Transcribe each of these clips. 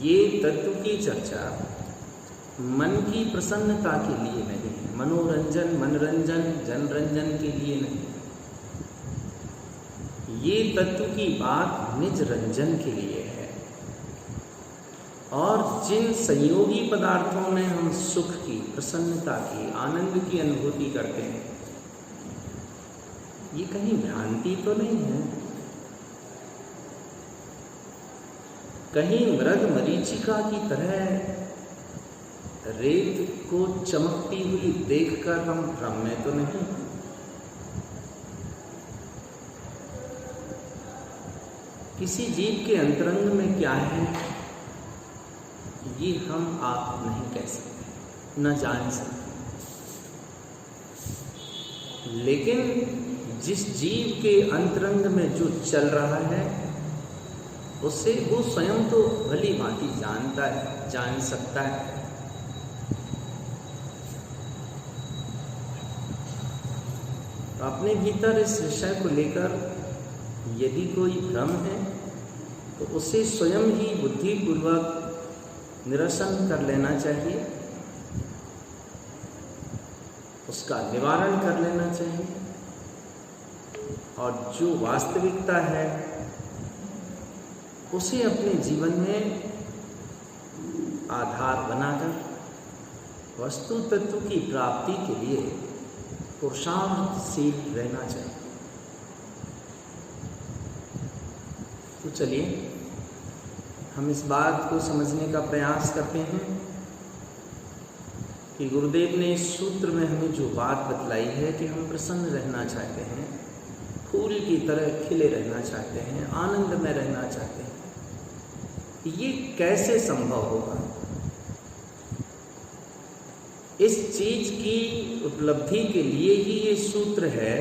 ये तत्व की चर्चा मन की प्रसन्नता के लिए नहीं है, मनोरंजन, जनरंजन के लिए नहीं। ये तत्व की बात निज रंजन के लिए है। और जिन संयोगी पदार्थों में हम सुख की, प्रसन्नता की, आनंद की अनुभूति करते हैं, ये कहीं भ्रांति तो नहीं है। कहीं मृग मरीचिका की तरह रेत को चमकती हुई देखकर हम भ्रम में तो नहीं। किसी जीव के अंतरंग में क्या है, ये हम आप नहीं कह सकते, न जान सकते। लेकिन जिस जीव के अंतरंग में जो चल रहा है, उसे वो स्वयं तो भली भांति जानता है, जान सकता है। तो अपने भीतर इस विषय को लेकर यदि कोई भ्रम है तो उसे स्वयं ही बुद्धिपूर्वक निरसन कर लेना चाहिए, उसका निवारण कर लेना चाहिए। और जो वास्तविकता है उसे अपने जीवन में आधार बनाकर वस्तु तत्व की प्राप्ति के लिए पुरुषार्थशील रहना चाहिए। तो चलिए हम इस बात को समझने का प्रयास करते हैं कि गुरुदेव ने इस सूत्र में हमें जो बात बतलाई है कि हम प्रसन्न रहना चाहते हैं, फूल की तरह खिले रहना चाहते हैं, आनंद में रहना चाहते हैं, ये कैसे संभव होगा? इस चीज की उपलब्धि के लिए ही ये सूत्र है।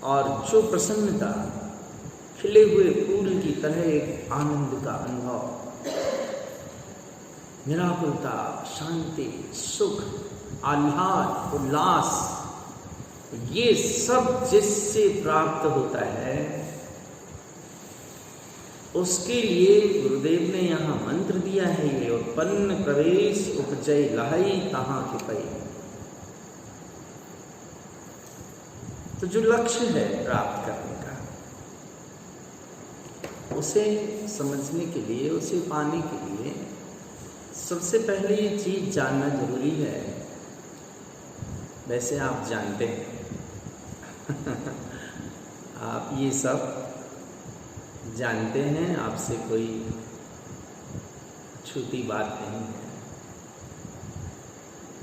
और जो प्रसन्नता, खिले हुए फूल की तरह एक आनंद का अनुभव, निराकुलता, शांति, सुख, आह्लाद, उल्लास, ये सब जिससे प्राप्त होता है, उसके लिए गुरुदेव ने यहाँ मंत्र दिया है, ये उत्पन्न प्रवेश उपजय लहई तहाँ के पई। तो जो लक्ष्य है प्राप्त करने का, उसे समझने के लिए, उसे पाने के लिए सबसे पहले ये चीज जानना जरूरी है। वैसे आप जानते हैं आप ये सब जानते हैं, आपसे कोई छूटी बात नहीं है।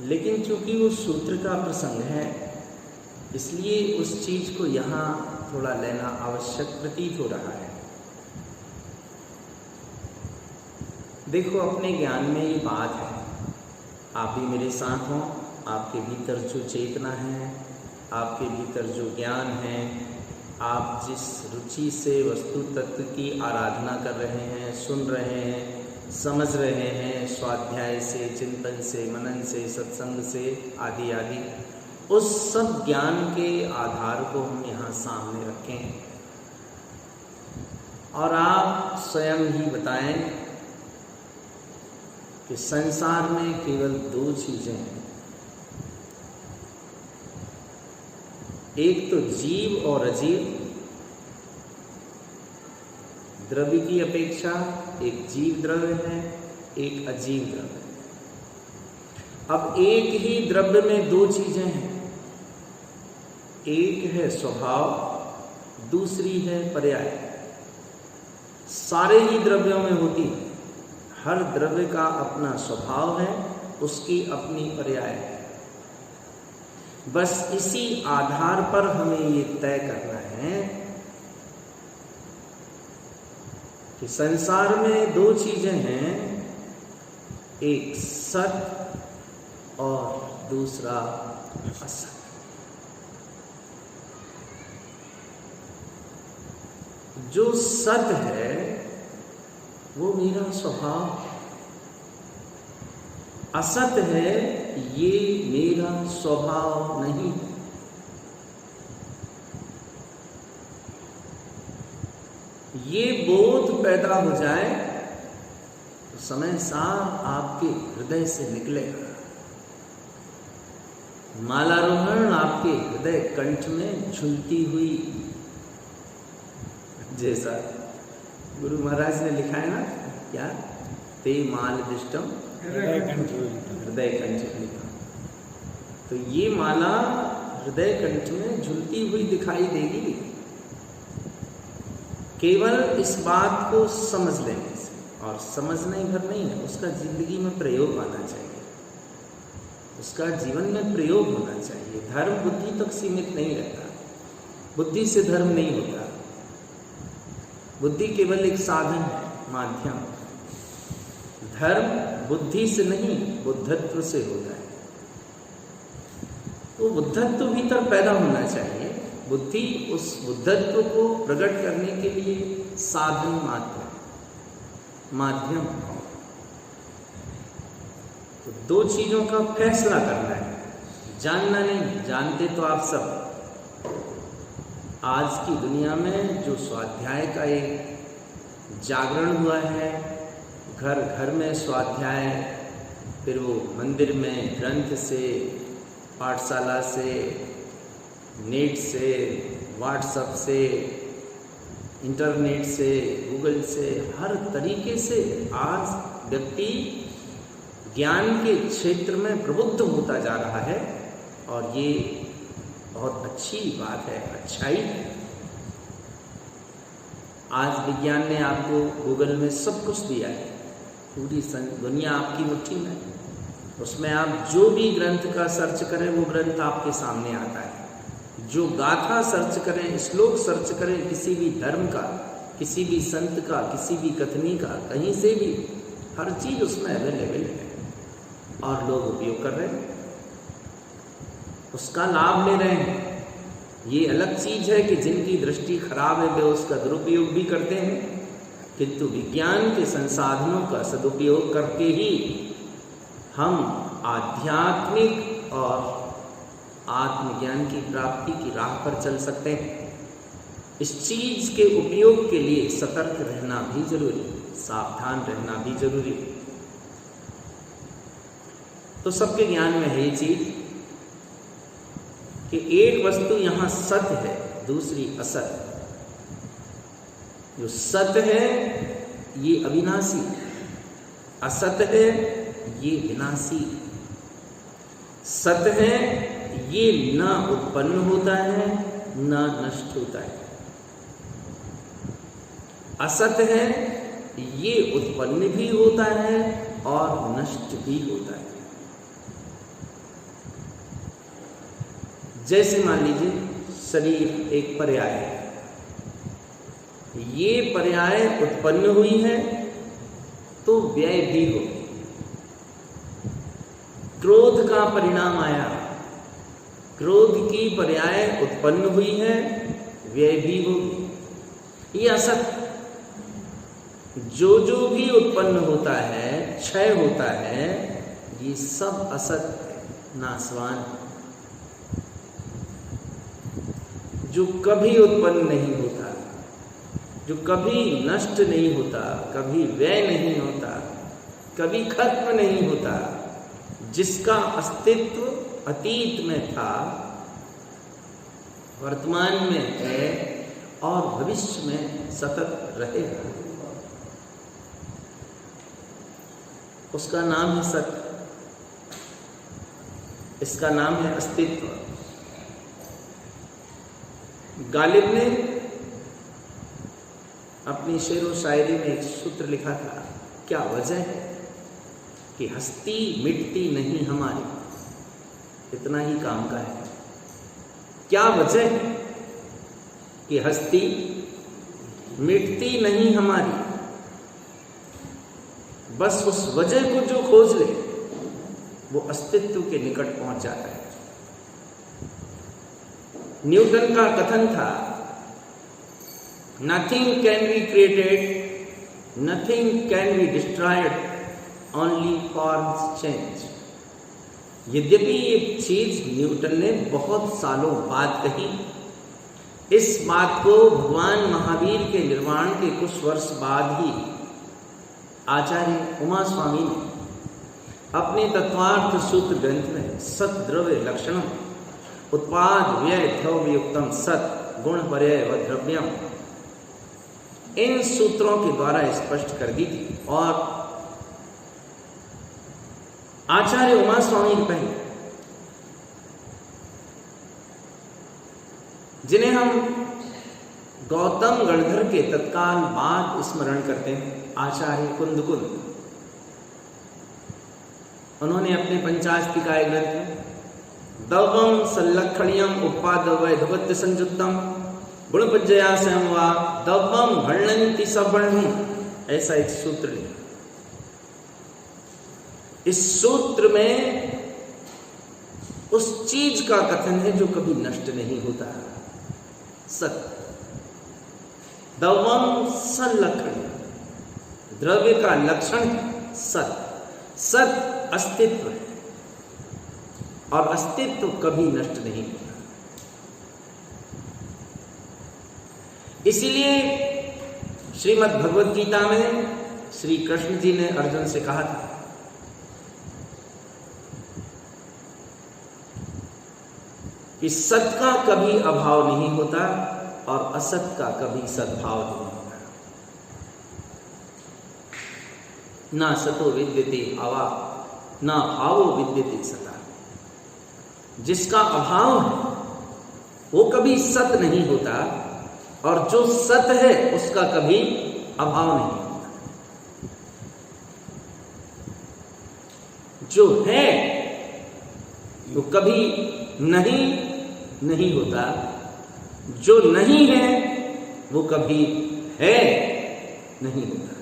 लेकिन चूंकि वो सूत्र का प्रसंग है, इसलिए उस चीज को यहाँ थोड़ा लेना आवश्यक प्रतीत हो रहा है। देखो, अपने ज्ञान में ये बात है, आप भी मेरे साथ हों, आपके भीतर जो चेतना है, आपके भीतर जो ज्ञान है, आप जिस रुचि से वस्तु तत्व की आराधना कर रहे हैं, सुन रहे हैं, समझ रहे हैं, स्वाध्याय से, चिंतन से, मनन से, सत्संग से, आदि आदि, उस सब ज्ञान के आधार को हम यहाँ सामने रखें और आप स्वयं ही बताएं कि संसार में केवल दो चीजें हैं, एक तो जीव और अजीव। द्रव्य की अपेक्षा एक जीव द्रव्य है, एक अजीव द्रव्य है। अब एक ही द्रव्य में दो चीजें हैं, एक है स्वभाव, दूसरी है पर्याय। सारे ही द्रव्यों में होती है, हर द्रव्य का अपना स्वभाव है, उसकी अपनी पर्याय है। बस इसी आधार पर हमें ये तय करना है कि संसार में दो चीजें हैं, एक सत और दूसरा असत। जो सत है वो मेरा स्वभाव, असत है ये मेरा स्वभाव नहीं। ये बोध पैदा हो जाए समय सार आपके हृदय से निकलेगा। मालारोहण आपके हृदय कंठ में झूलती हुई, जैसा गुरु महाराज ने लिखा है ना, क्या ते माल दिष्टम हृदय कंठ लिखा। तो ये माला हृदय कंठ में झूलती हुई दिखाई देगी केवल इस बात को समझ लेने से। और समझना ही भर नहीं है, उसका जिंदगी में प्रयोग आना चाहिए, उसका जीवन में प्रयोग होना चाहिए। धर्म बुद्धि तक सीमित नहीं रहता, बुद्धि से धर्म नहीं होता। बुद्धि केवल एक साधन है, माध्यम। धर्म बुद्धि से नहीं, बुद्धत्व से होता है। तो बुद्धत्व भीतर पैदा होना चाहिए। बुद्धि उस बुद्धत्व को प्रकट करने के लिए साधन माध्यम। तो दो चीजों का फैसला करना है, जानना नहीं। जानते तो आप सब। आज की दुनिया में जो स्वाध्याय का एक जागरण हुआ है, घर घर में स्वाध्याय, फिर वो मंदिर में ग्रंथ से, पाठशाला से, नेट से, व्हाट्सएप से, इंटरनेट से, गूगल से, हर तरीके से आज व्यक्ति ज्ञान के क्षेत्र में प्रबुद्ध होता जा रहा है। और ये बहुत अच्छी बात है, अच्छाई है। आज विज्ञान ने आपको गूगल में सब कुछ दिया है, पूरी दुनिया आपकी मुट्ठी में। उसमें आप जो भी ग्रंथ का सर्च करें वो ग्रंथ आपके सामने आता है। जो गाथा सर्च करें, श्लोक सर्च करें, किसी भी धर्म का, किसी भी संत का, किसी भी कथनी का, कहीं से भी हर चीज उसमें अवेलेबल है और लोग उपयोग कर रहे हैं, उसका लाभ ले रहे हैं। ये अलग चीज है कि जिनकी दृष्टि खराब है वे उसका दुरुपयोग भी करते हैं, किंतु विज्ञान के संसाधनों का सदुपयोग करके ही हम आध्यात्मिक और आत्मज्ञान की प्राप्ति की राह पर चल सकते हैं। इस चीज के उपयोग के लिए सतर्क रहना भी जरूरी, सावधान रहना भी जरूरी। तो सबके ज्ञान में है ये चीज कि एक वस्तु यहां सत्य है, दूसरी असत। जो सत्य है ये अविनाशी, असत है ये विनाशी। सत्य है ये न उत्पन्न होता है न नष्ट होता है। असत है ये उत्पन्न भी होता है और नष्ट भी होता है। जैसे मान लीजिए शरीर एक पर्याय है, ये पर्याय उत्पन्न हुई है तो व्यय भी होगी। क्रोध का परिणाम आया, क्रोध की पर्याय उत्पन्न हुई है, व्यय भी होगी। ये असत, जो जो भी उत्पन्न होता है, क्षय होता है, ये सब असत है, नाशवान। जो कभी उत्पन्न नहीं होता, जो कभी नष्ट नहीं होता, कभी व्यय नहीं होता, कभी खत्म नहीं होता, जिसका अस्तित्व अतीत में था, वर्तमान में है और भविष्य में सतत रहेगा, उसका नाम है सत्य। इसका नाम है अस्तित्व। गालिब ने अपनी शेरो शायरी में एक सूत्र लिखा था, क्या वजह है कि हस्ती मिटती नहीं हमारी। इतना ही काम का है। क्या वजह है कि हस्ती मिटती नहीं हमारी। बस उस वजह को जो खोज ले वो अस्तित्व के निकट पहुंच जाता है। न्यूटन का कथन था, nothing can be created, nothing can be destroyed, only forms change. यद्यपि ये चीज न्यूटन ने बहुत सालों बाद कही, इस बात को भगवान महावीर के निर्वाण के कुछ वर्ष बाद ही आचार्य उमा स्वामी ने अपने तत्वार्थ सूत्र ग्रंथ में सत द्रव्य लक्षणम उत्पाद व्यय द्रव्य युक्तम सत गुण पर्याय व द्रव्यम इन सूत्रों के द्वारा स्पष्ट कर दी थी। और आचार्य उमा स्वामी के पहले जिन्हें हम गौतम गणधर के तत्काल बाद स्मरण करते हैं, आचार्य कुंदकुंद, उन्होंने अपने पंचास्तिकाय ग्रंथ में दवम सल्लखण्यम उपादवैधवत्य संयुक्तम गुणपज्जया संवा दवम वर्णन्ति सवर्णम ऐसा एक सूत्र लिखा। इस सूत्र में उस चीज का कथन है जो कभी नष्ट नहीं होता, सत। दवम सल्लखण्य, द्रव्य का लक्षण सत। सत अस्तित्व है और अस्तित्व कभी नष्ट नहीं होता। इसीलिए श्रीमद् भगवद गीता में श्री कृष्ण जी ने अर्जुन से कहा था कि सत का कभी अभाव नहीं होता और असत का कभी सद्भाव नहीं होता। ना सतो विद्यते भावा ना भावो विद्यते सता। जिसका अभाव है वो कभी सत नहीं होता और जो सत है उसका कभी अभाव नहीं होता। जो है वो कभी नहीं होता, जो नहीं है वो कभी है नहीं होता।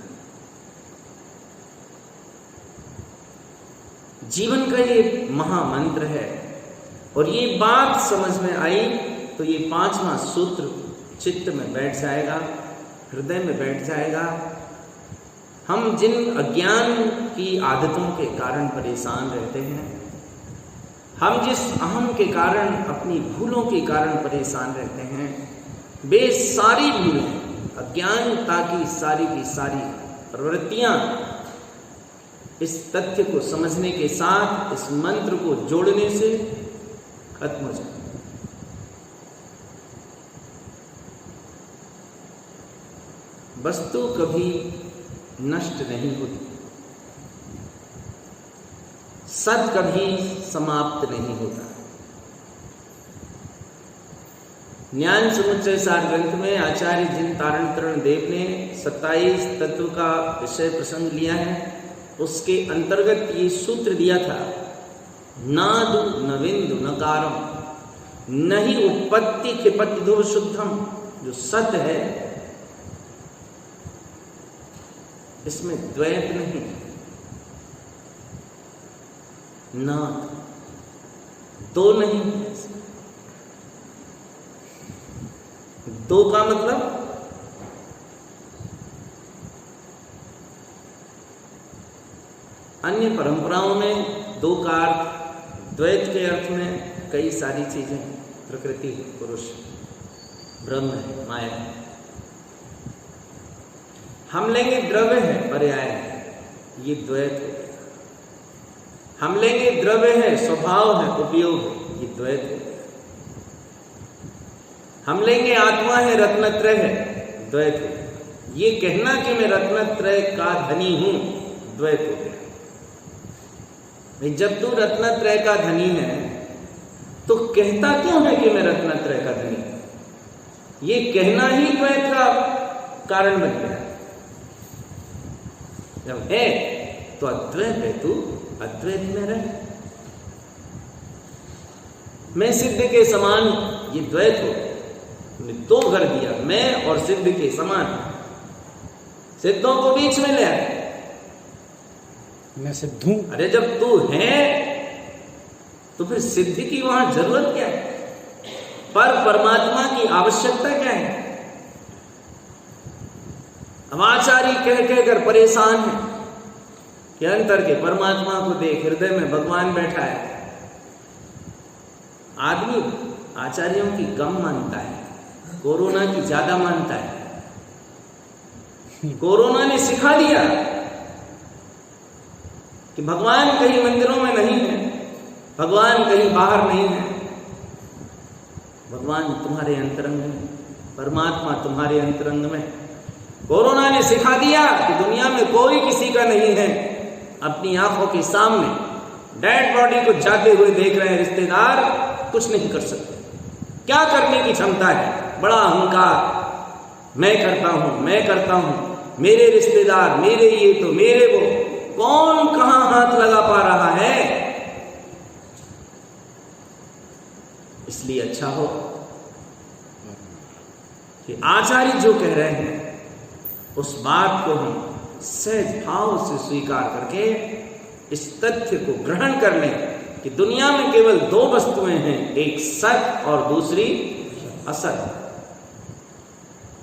जीवन का ये महामंत्र है और ये बात समझ में आई तो ये पांचवा सूत्र चित्त में बैठ जाएगा, हृदय में बैठ जाएगा। हम जिन अज्ञान की आदतों के कारण परेशान रहते हैं, हम जिस अहम के कारण, अपनी भूलों के कारण परेशान रहते हैं, वे सारी भूलें, अज्ञानता की सारी प्रवृत्तियां इस तथ्य को समझने के साथ, इस मंत्र को जोड़ने से खत्म हो जाए। वस्तु कभी नष्ट नहीं होती, सत कभी समाप्त नहीं होता। ज्ञान समुच्चय सार ग्रंथ में आचार्य जिन तारण तरण देव ने 27 तत्व का विषय प्रसंग लिया है, उसके अंतर्गत ये सूत्र दिया था, नादु नविंदु नकारम नहीं उत्पत्ति क्षिपति ध्रुव शुद्धम। जो सत है इसमें द्वैत नहीं, नाद दो नहीं। दो का मतलब अन्य परंपराओं में दो का अर्थ, द्वैत के अर्थ में कई सारी चीजें, प्रकृति, पुरुष, ब्रह्म है, माया है। हम लेंगे द्रव्य है, पर्याय है, ये द्वैत हो गया। हम लेंगे द्रव्य है, स्वभाव है, उपयोग है, ये द्वैत हो गया। हम लेंगे आत्मा है, रत्नत्रय है, द्वैत हो गया। ये कहना कि मैं रत्नत्रय का धनी हूं, द्वैत हो गया। जब तू रत्नत्रय का धनी है तो कहता क्यों है कि मैं रत्नत्रय का धनी हूं? ये कहना ही द्वैत का कारण बन गया। जब है तो अद्वैत है, तू अद्वैत में रह। मैं सिद्ध के समान, ये द्वैत हो। तुमने दो कर दिया, मैं और सिद्ध के समान। सिद्धों को बीच में ले आए, मैं सिद्ध हूं। अरे जब तू है तो फिर सिद्धि की वहां जरूरत क्या है? पर परमात्मा की आवश्यकता क्या है? हम आचार्य कह कर परेशान है कि अंतर के परमात्मा को देख, हृदय में भगवान बैठा है। आदमी आचार्यों की कम मानता है, कोरोना की ज्यादा मानता है। कोरोना ने सिखा दिया कि भगवान कहीं मंदिरों में नहीं है, भगवान कहीं बाहर नहीं है, भगवान तुम्हारे अंतरंग में, परमात्मा तुम्हारे अंतरंग में। कोरोना ने सिखा दिया कि दुनिया में कोई किसी का नहीं है। अपनी आंखों के सामने डेड बॉडी को जाते हुए देख रहे हैं रिश्तेदार, कुछ नहीं कर सकते। क्या करने की क्षमता है? बड़ा अहंकार, मैं करता हूं, मैं करता हूं, मेरे रिश्तेदार, मेरे ये तो, मेरे वो। कौन कहां हाथ लगा पा रहा है? इसलिए अच्छा हो कि आचार्य जो कह रहे हैं उस बात को हम सहज भाव से स्वीकार करके इस तथ्य को ग्रहण कर लें कि दुनिया में केवल दो वस्तुएं हैं, एक सत और दूसरी असत।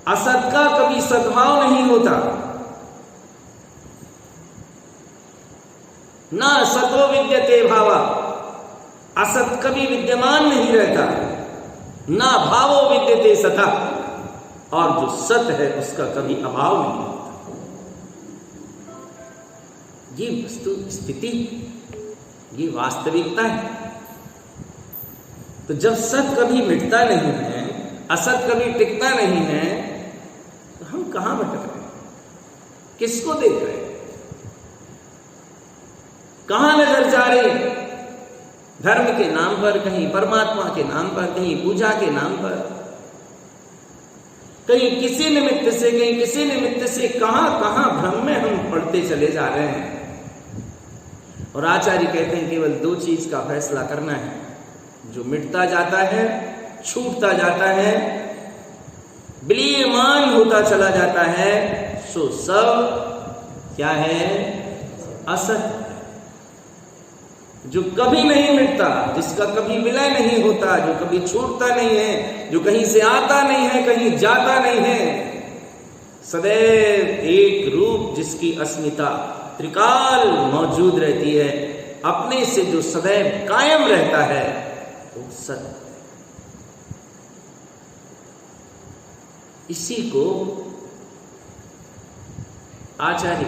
असत का कभी सद्भाव नहीं होता, ना सतो विद्यते भावा। असत कभी विद्यमान नहीं रहता, ना भावो विद्यते सता। और जो सत है उसका कभी अभाव नहीं होता। ये वस्तु स्थिति, ये वास्तविकता है। तो जब सत कभी मिटता नहीं है, असत कभी टिकता नहीं है, तो हम कहां भटक रहे हैं? किसको देख रहे हैं? कहां नजर जा रही है? धर्म के नाम पर, कहीं परमात्मा के नाम पर, कहीं पूजा के नाम पर, कहीं किसी निमित्त से, कहीं किसी निमित्त से, कहां कहां भ्रम में हम पड़ते चले जा रहे हैं। और आचार्य कहते हैं केवल दो चीज का फैसला करना है, जो मिटता जाता है, छूटता जाता है, विलीयमान होता चला जाता है, सो सब क्या है? असत। जो कभी नहीं मिटता, जिसका कभी विलय नहीं होता, जो कभी छूटता नहीं है, जो कहीं से आता नहीं है, कहीं जाता नहीं है, सदैव एक रूप जिसकी अस्मिता त्रिकाल मौजूद रहती है, अपने से जो सदैव कायम रहता है, वो सत। इसी को आचार्य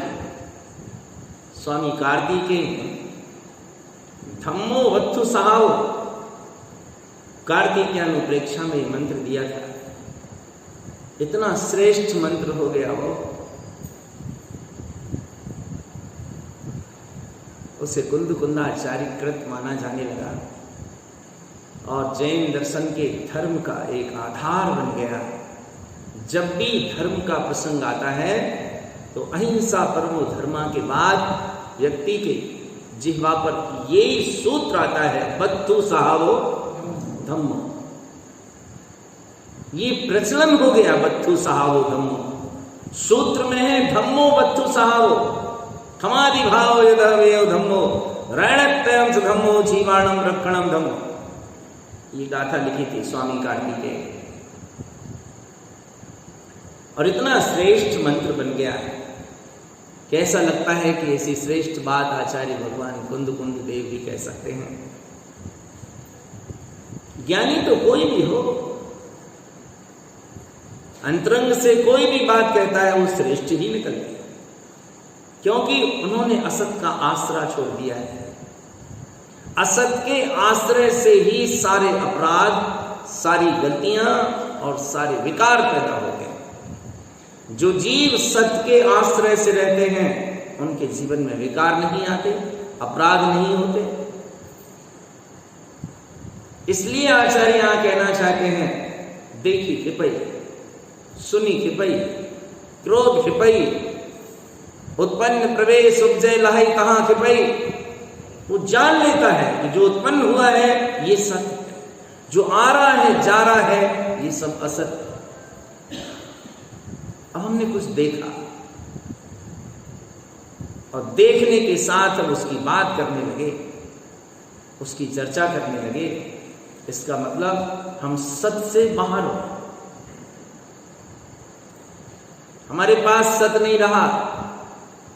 स्वामी कार्तिकेय धम्मो वत्थु सहाओ कार्तिकेय अनुप्रेक्षा में मंत्र दिया था। इतना श्रेष्ठ मंत्र हो गया वो, उसे कुंद कुंदाचार्य कृत माना जाने लगा और जैन दर्शन के धर्म का एक आधार बन गया। जब भी धर्म का प्रसंग आता है तो अहिंसा परमो धर्मा के बाद व्यक्ति के जिह्वा पर यही सूत्र आता है, वत्थु सहावो धम्मो। ये प्रचलन हो गया, वत्थु सहावो धम्मो। सूत्र में है धम्मो वत्थु सहावो, खमादि भाव यदवेयो धम्मो, रणत्यं च धम्मो, जीवाणम रक्षणम धम्मो। ये गाथा लिखी थी स्वामी कार्तिकेय, और इतना श्रेष्ठ मंत्र बन गया है। कैसा लगता है कि ऐसी श्रेष्ठ बात आचार्य भगवान कुंद कुंद देव भी कह सकते हैं। ज्ञानी तो कोई भी हो, अंतरंग से कोई भी बात कहता है वो श्रेष्ठ ही निकलती है, क्योंकि उन्होंने असत का आश्रय छोड़ दिया है। असत के आश्रय से ही सारे अपराध, सारी गलतियां और सारे विकार पैदा होते हैं। जो जीव सत्य के आश्रय से रहते हैं उनके जीवन में विकार नहीं आते, अपराध नहीं होते। इसलिए आचार्य यहां कहना चाहते हैं, देखी खिपई, सुनी खिपई, क्रोध खिपई, उत्पन्न प्रवेश उपजय लहाई कहां खिपई। वो जान लेता है कि जो उत्पन्न हुआ है ये सत्य, जो आ रहा है जा रहा है ये सब असत्य। अब हमने कुछ देखा और देखने के साथ हम उसकी बात करने लगे, उसकी चर्चा करने लगे, इसका मतलब हम सत्य से बाहर हो, हमारे पास सत्य नहीं रहा।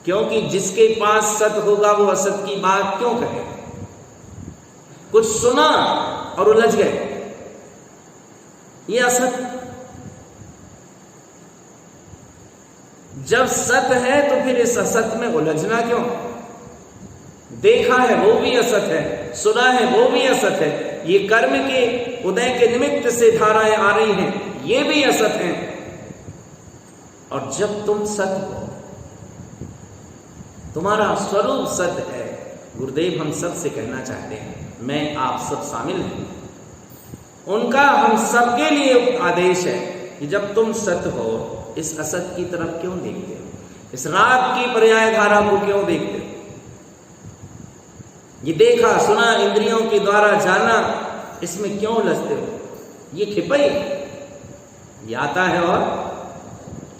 क्योंकि जिसके पास सत्य होगा वो असत की बात क्यों कहे? कुछ सुना और उलझ गए, ये असत। जब सत्य है तो फिर इस असत में उलझना क्यों? देखा है वो भी असत है, सुना है वो भी असत है, ये कर्म के उदय के निमित्त से धाराएं आ रही हैं, ये भी असत हैं। और जब तुम सत हो, तुम्हारा स्वरूप सत है, गुरुदेव हम सब से कहना चाहते हैं, मैं आप सब शामिल हैं, उनका हम सबके लिए आदेश है कि जब तुम सत हो, इस असत की तरफ क्यों देखते हो, इस राग की पर्याय धारा को क्यों देखते हो? ये देखा सुना इंद्रियों के द्वारा जाना, इसमें क्यों उलझते हो? ये खिपाई, ये आता है और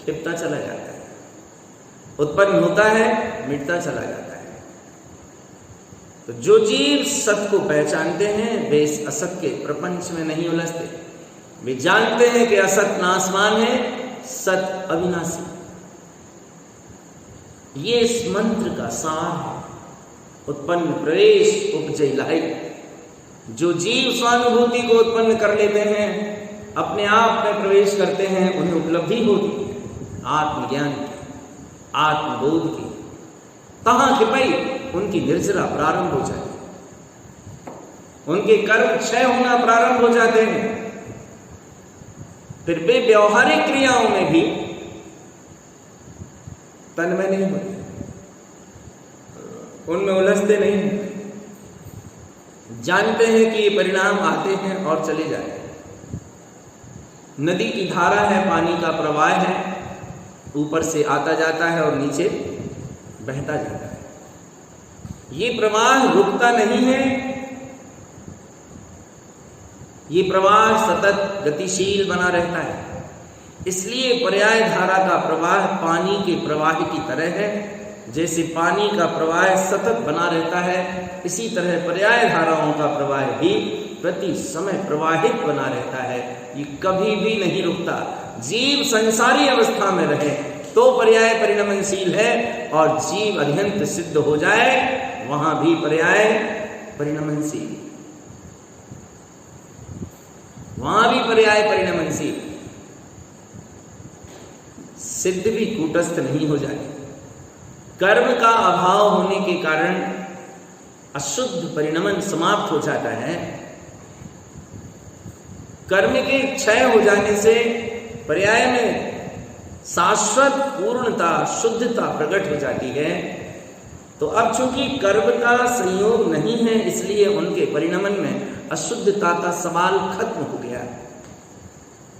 खिपता चला जाता है, उत्पन्न होता है, मिटता चला जाता है। तो जो जीव सत को पहचानते हैं वे इस असत के प्रपंच में नहीं उलझते, वे जानते हैं कि असत नाशवान है, सत अविनाशी। ये इस मंत्र का सार है। उत्पन्न प्रवेश उपजय लाय। जो जीव स्वानुभूति को उत्पन्न कर लेते हैं, अपने आप में प्रवेश करते हैं, उन्हें उपलब्धि होती है आत्मज्ञान की, आत्मबोध की। तहां खिपाई उनकी निर्जरा प्रारंभ हो जाती है, उनके कर्म क्षय होना प्रारंभ हो जाते हैं। फिर वे व्यवहारिक क्रियाओं में भी तन्मय नहीं होते, उनमें उलझते नहीं, जानते हैं कि ये परिणाम आते हैं और चले जाते हैं। नदी की धारा है, पानी का प्रवाह है, ऊपर से आता जाता है और नीचे बहता जाता है। ये प्रवाह रुकता नहीं है, ये प्रवाह सतत गतिशील बना रहता है। इसलिए पर्याय धारा का प्रवाह पानी के प्रवाह की तरह है। जैसे पानी का प्रवाह सतत बना रहता है, इसी तरह पर्याय धाराओं का प्रवाह भी प्रति समय प्रवाहित बना रहता है, ये कभी भी नहीं रुकता। जीव संसारी अवस्था में रहे तो पर्याय परिणमनशील है, और जीव अध्यंत सिद्ध हो जाए वहां भी पर्याय परिणमनशील, वहां भी पर्याय परिणमनशील। सिद्ध भी कूटस्थ नहीं हो जाए। कर्म का अभाव होने के कारण अशुद्ध परिणमन समाप्त हो जाता है। कर्म के क्षय हो जाने से पर्याय में शाश्वत पूर्णता, शुद्धता प्रकट हो जाती है। तो अब चूंकि कर्म का संयोग नहीं है, इसलिए उनके परिणमन में अशुद्धता का सवाल खत्म हो गया।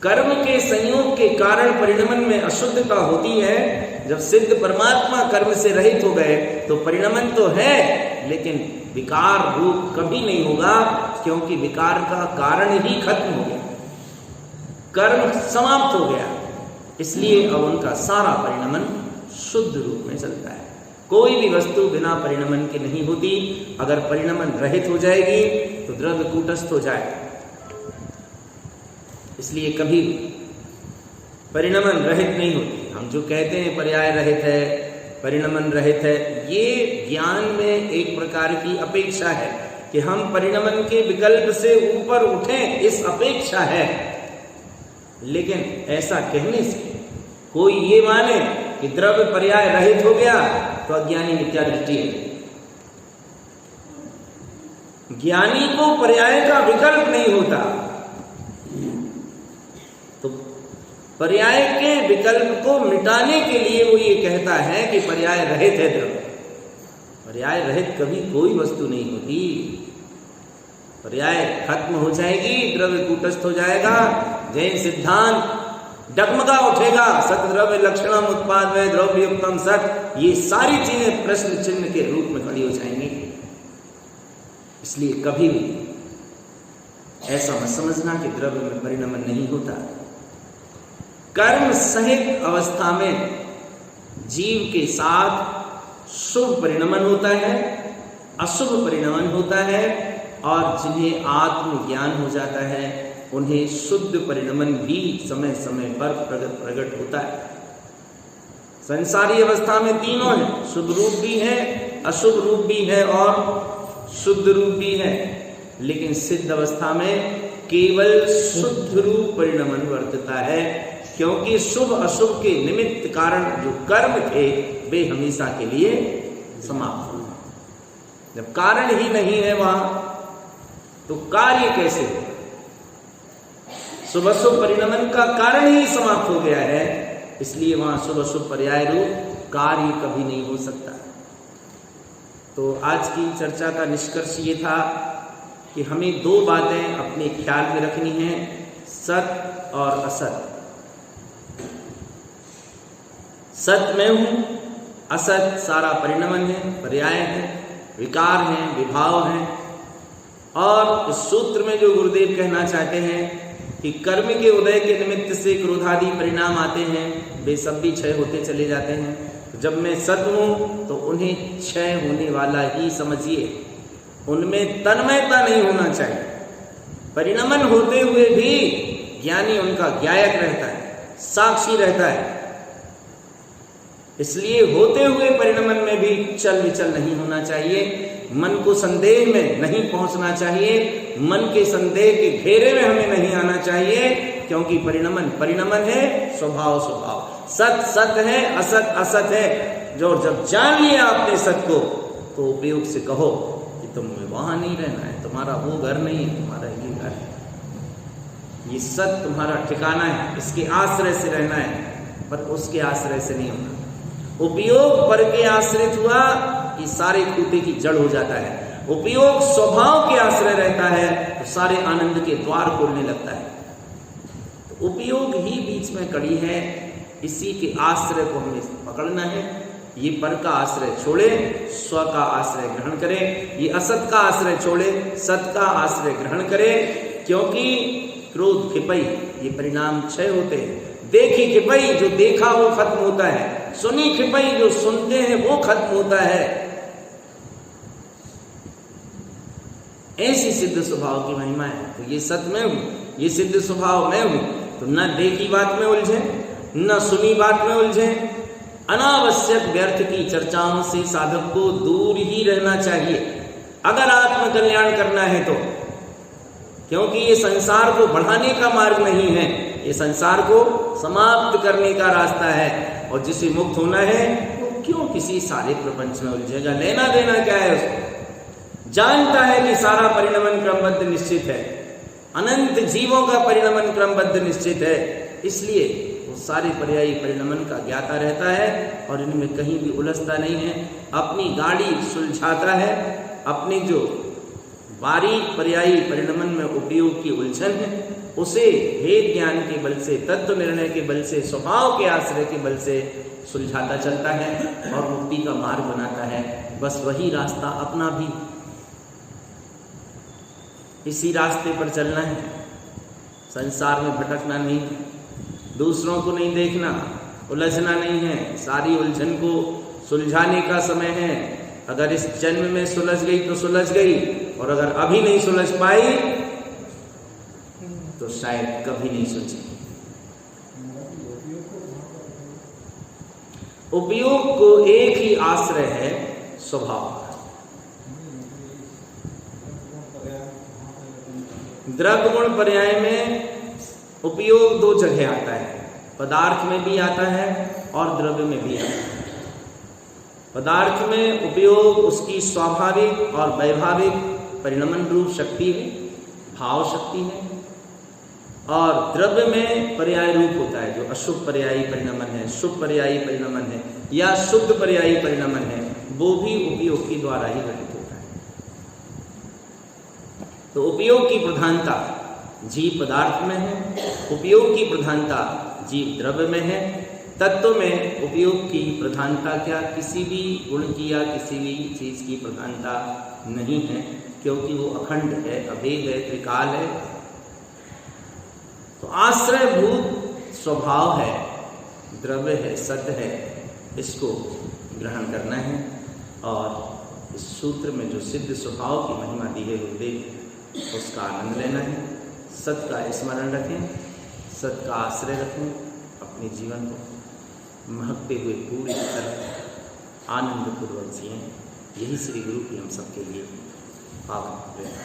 कर्म के संयोग के कारण परिणमन में अशुद्धता होती है। जब सिद्ध परमात्मा कर्म से रहित हो गए तो परिणमन तो है, लेकिन विकार रूप कभी नहीं होगा, क्योंकि विकार का कारण ही खत्म हो गया, कर्म समाप्त हो गया। इसलिए अब उनका सारा परिणमन शुद्ध रूप में चलता है। कोई भी वस्तु बिना परिणमन के नहीं होती। अगर परिणमन रहित हो जाएगी तो द्रव्य कूटस्थ हो जाए। इसलिए कभी परिणमन रहित नहीं होती। हम जो कहते हैं पर्याय रहित है, परिणमन रहित है, ये ज्ञान में एक प्रकार की अपेक्षा है कि हम परिणमन के विकल्प से ऊपर उठें, इस अपेक्षा है। लेकिन ऐसा कहने से कोई ये माने कि द्रव्य पर्याय रहित हो गया तो अज्ञानी मिथ्या दृष्टि है। ज्ञानी को पर्याय का विकल्प नहीं होता, तो पर्याय के विकल्प को मिटाने के लिए वो ये कहता है कि पर्याय रहित है द्रव्य। पर्याय रहित कभी कोई वस्तु नहीं होती। पर्याय खत्म हो जाएगी, द्रव्य कूटस्थ हो जाएगा। जैन सिद्धांत डगमगा उठेगा। सत द्रव्य लक्षणम उत्पाद में द्रव्य युक्तम सत, ये सारी चीजें प्रश्न चिन्ह के रूप में खड़ी हो जाएंगी। इसलिए कभी भी ऐसा मत समझना कि द्रव्य में परिणमन नहीं होता। कर्म सहित अवस्था में जीव के साथ शुभ परिणमन होता है, अशुभ परिणमन होता है, और जिन्हें आत्मज्ञान हो जाता है उन्हें शुद्ध परिणमन भी समय समय पर प्रकट होता है। संसारी अवस्था में तीनों है, शुभ रूप भी है, अशुभ रूप भी है और शुद्ध रूप भी है। लेकिन सिद्ध अवस्था में केवल शुद्ध रूप परिणमन वर्तता है, क्योंकि शुभ अशुभ के निमित्त कारण जो कर्म थे वे हमेशा के लिए समाप्त हो गए। जब कारण ही नहीं है वहां तो कार्य कैसे हो? शुभ अशुभ परिणमन का कारण ही समाप्त हो गया है, इसलिए वहां शुभ अशुभ पर्याय रूप कार्य कभी नहीं हो सकता। तो आज की चर्चा का निष्कर्ष ये था कि हमें दो बातें अपने ख्याल में रखनी है, सत और असत। सत मैं हूं, असत सारा परिणमन है, पर्याय है, विकार है, विभाव है। और इस सूत्र में जो गुरुदेव कहना चाहते हैं कि कर्म के उदय के निमित्त से क्रोधादि परिणाम आते हैं, वे सब भी क्षय होते चले जाते हैं। जब मैं सत हूं तो उन्हें क्षय होने वाला ही समझिए, उनमें तन्मयता नहीं होना चाहिए। परिणमन होते हुए भी ज्ञानी उनका ज्ञायक रहता है, साक्षी रहता है। इसलिए होते हुए परिणमन में भी चल विचल नहीं होना चाहिए, मन को संदेह में नहीं पहुंचना चाहिए, मन के संदेह के घेरे में हमें नहीं आना चाहिए, क्योंकि परिणमन परिणमन है, स्वभाव स्वभाव, सत सत है, असत असत है। जो जब जान लिया आपने सत को तो उपयोग से कहो कि तुम्हें वहां नहीं रहना है, तुम्हारा वो घर नहीं है, तुम्हारा ये घर है, ये सत तुम्हारा ठिकाना है, इसके आश्रय से रहना है, पर उसके आश्रय से नहीं होना। उपयोग पर के आश्रित हुआ कि सारे खूटे की जड़ हो जाता है, उपयोग स्वभाव के आश्रय रहता है तो सारे आनंद के द्वार खोलने लगता है। तो उपयोग ही बीच में कड़ी है, इसी के आश्रय को हमें पकड़ना है। ये पर का आश्रय छोड़े, स्व का आश्रय ग्रहण करे, ये असत का आश्रय छोड़े, सत का आश्रय ग्रहण करे। क्योंकि क्रोध खिपई ये परिणाम क्षय होते हैं। देखी खिपई, जो देखा वो खत्म होता है, सुनी खिपई, जो सुनते हैं वो खत्म होता है। ऐसी सिद्ध स्वभाव की महिमा है। तो ये सत में हूं, ये सिद्ध स्वभाव मैं हूं, तो न देखी बात में उलझे, न सुनी बात में उलझे। अनावश्यक व्यर्थ की चर्चाओं से साधक को दूर ही रहना चाहिए अगर आत्म कल्याण करना है तो, क्योंकि ये संसार को बढ़ाने का मार्ग नहीं है, ये संसार को समाप्त करने का रास्ता है। और जिसे मुक्त होना है वो क्यों किसी सारे प्रपंच में उलझेगा? लेना देना क्या है उसको? जानता है कि सारा परिणमन क्रमबद्ध निश्चित है, अनंत जीवों का परिणमन क्रमबद्ध निश्चित है, इसलिए वो सारे पर्यायी परिणमन का ज्ञाता रहता है और इनमें कहीं भी उलझता नहीं है। अपनी गाड़ी सुलझाता है, अपनी जो बारीक पर्यायी परिणमन में उपयोग की उलझन है उसे भेद ज्ञान के बल से, तत्व निर्णय के बल से, स्वभाव के आश्रय के बल से सुलझाता चलता है और मुक्ति का मार्ग बनाता है। बस वही रास्ता अपना भी, इसी रास्ते पर चलना है, संसार में भटकना नहीं है, दूसरों को नहीं देखना, उलझना नहीं है। सारी उलझन को सुलझाने का समय है। अगर इस जन्म में सुलझ गई तो सुलझ गई, और अगर अभी नहीं सुलझ पाई तो शायद कभी नहीं सुलझेगी। उपयोग को एक ही आश्रय है, स्वभाव। द्रव्य गुण पर्याय में उपयोग दो जगह आता है, पदार्थ में भी आता है और द्रव्य में भी आता है। पदार्थ में उपयोग उसकी स्वाभाविक और वैभाविक परिणमन रूप शक्ति है, भाव शक्ति है, और द्रव्य में पर्याय रूप होता है, जो अशुभ पर्यायी परिणमन है, शुभ पर्यायी परिणमन है या शुद्ध पर्यायी परिणमन है, वो भी उपयोग के द्वारा ही घटित होता है। तो उपयोग की प्रधानता जीव पदार्थ में है, उपयोग की प्रधानता जीव द्रव्य में है। तत्व में उपयोग की प्रधानता क्या? किसी भी गुण की या किसी भी चीज की प्रधानता नहीं है, क्योंकि वो अखंड है, अभेद है, त्रिकाल है। तो आश्रयभूत स्वभाव है, द्रव्य है, सत्य है, इसको ग्रहण करना है। और इस सूत्र में जो सिद्ध स्वभाव की महिमा दी है गुरुदेव, उसका आनंद लेना है। सत्य का स्मरण रखें, सत्य का आश्रय रखें, अपने जीवन को महकते हुए पूरी तरह आनंद पूर्वक जिएं। यही श्री गुरु की हम सबके लिए पावन प्रेरणा।